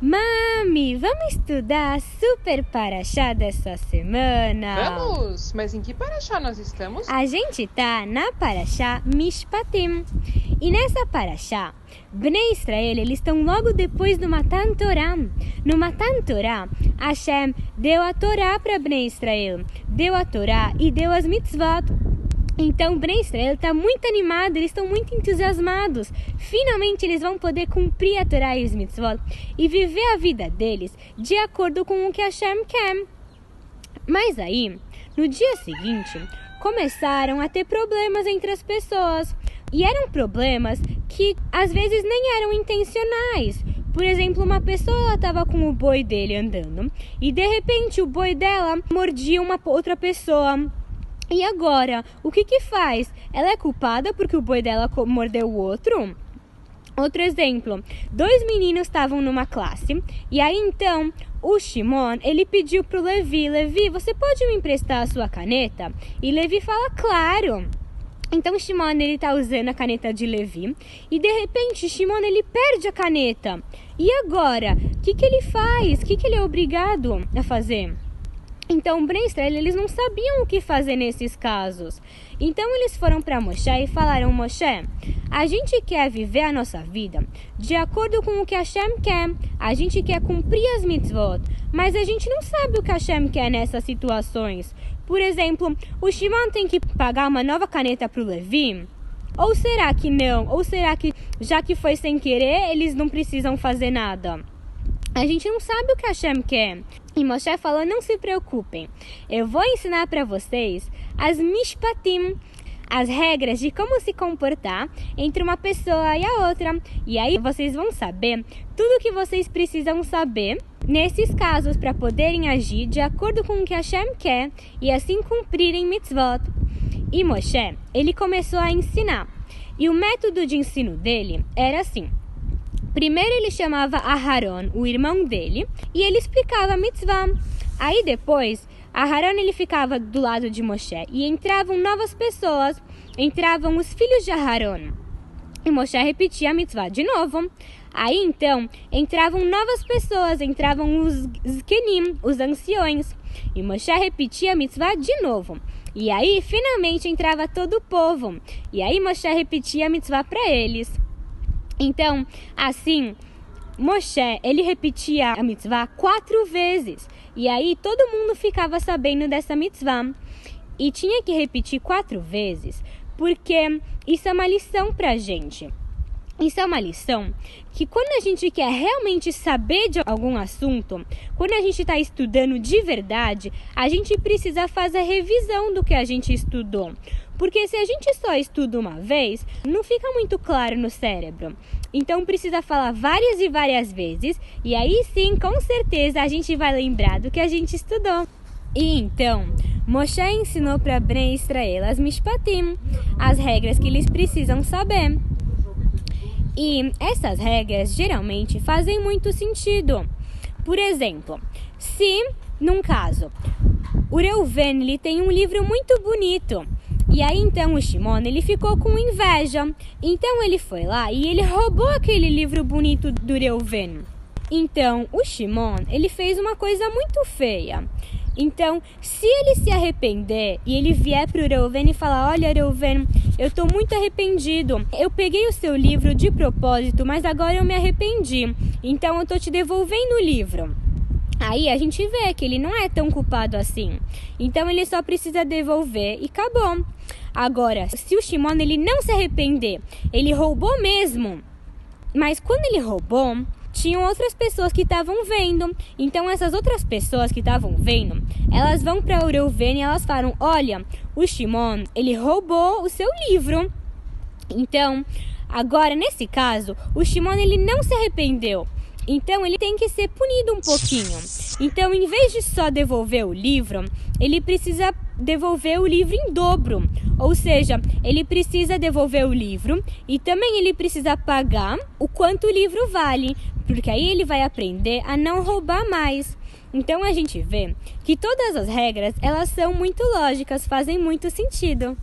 Mami, vamos estudar a Super Parashá dessa semana? Vamos! Mas em que Parashá nós estamos? A gente tá na Parashá Mishpatim. E nessa Parashá, Bnei Israel, eles estão logo depois do Matan Torá. No Matan Torá, Hashem deu a Torá para Bnei Israel. Deu a Torá e deu as mitzvot. Então, Bnei Israel está muito animado, eles estão muito entusiasmados. Finalmente, eles vão poder cumprir a Torá e os mitzvot e viver a vida deles de acordo com o que Hashem quer. Mas aí, no dia seguinte, começaram a ter problemas entre as pessoas. E eram problemas que, às vezes, nem eram intencionais. Por exemplo, uma pessoa estava com o boi dele andando e, de repente, o boi dela mordia uma outra pessoa. E agora, o que faz? Ela é culpada porque o boi dela mordeu o outro? Outro exemplo, 2 meninos estavam numa classe e aí então o Shimon, ele pediu para o Levi, você pode me emprestar a sua caneta? E Levi fala, claro. Então Shimon, ele está usando a caneta de Levi e de repente Shimon, ele perde a caneta. E agora, o que ele faz? O que ele é obrigado a fazer? Então, Bnei Israel, eles não sabiam o que fazer nesses casos. Então, eles foram para Moshe e falaram, Moshe, a gente quer viver a nossa vida de acordo com o que Hashem quer. A gente quer cumprir as mitzvot, mas a gente não sabe o que Hashem quer nessas situações. Por exemplo, o Shimon tem que pagar uma nova caneta para o Levi? Ou será que não? Ou será que, já que foi sem querer, eles não precisam fazer nada? A gente não sabe o que Hashem quer. E Moshe falou, não se preocupem. Eu vou ensinar para vocês as mishpatim, as regras de como se comportar entre uma pessoa e a outra. E aí vocês vão saber tudo o que vocês precisam saber nesses casos para poderem agir de acordo com o que Hashem quer e assim cumprirem mitzvot. E Moshe, ele começou a ensinar. E o método de ensino dele era assim. Primeiro ele chamava Aharon, o irmão dele, e ele explicava a mitzvah. Aí depois, Aharon ele ficava do lado de Moshe e entravam novas pessoas, entravam os filhos de Aharon. E Moshe repetia a mitzvah de novo. Aí então, entravam novas pessoas, entravam os zkenim, os anciões. E Moshe repetia a mitzvah de novo. E aí, finalmente, entrava todo o povo. E aí Moshe repetia a mitzvah para eles. Então, assim, Moshe, ele repetia a mitzvah 4 vezes. E aí todo mundo ficava sabendo dessa mitzvah. E tinha que repetir 4 vezes, porque isso é uma lição pra gente. Isso é uma lição que quando a gente quer realmente saber de algum assunto, quando a gente está estudando de verdade, a gente precisa fazer a revisão do que a gente estudou. Porque se a gente só estuda uma vez, não fica muito claro no cérebro. Então precisa falar várias e várias vezes, e aí sim, com certeza, a gente vai lembrar do que a gente estudou. E então, Moshe ensinou para Bnei Israel as mishpatim, as regras que eles precisam saber. E essas regras geralmente fazem muito sentido. Por exemplo, se, num caso, o Reuven ele tem um livro muito bonito, e aí então o Shimon ele ficou com inveja. Então ele foi lá e ele roubou aquele livro bonito do Reuven. Então o Shimon ele fez uma coisa muito feia. Então, se ele se arrepender e ele vier para o Reuven e falar, olha Reuven, eu estou muito arrependido, eu peguei o seu livro de propósito, mas agora eu me arrependi, então eu estou te devolvendo o livro. Aí a gente vê que ele não é tão culpado assim, então ele só precisa devolver e acabou. Agora, se o Shimon ele não se arrepender, ele roubou mesmo, mas quando ele roubou, tinham outras pessoas que estavam vendo. Então essas outras pessoas que estavam vendo, elas vão para o Reuven e elas falam, olha, o Shimon, ele roubou o seu livro. Então, agora nesse caso, o Shimon ele não se arrependeu. Então ele tem que ser punido um pouquinho. Então, em vez de só devolver o livro, ele precisa devolver o livro em dobro. Ou seja, ele precisa devolver o livro e também ele precisa pagar o quanto o livro vale, porque aí ele vai aprender a não roubar mais. Então a gente vê que todas as regras, elas são muito lógicas, fazem muito sentido.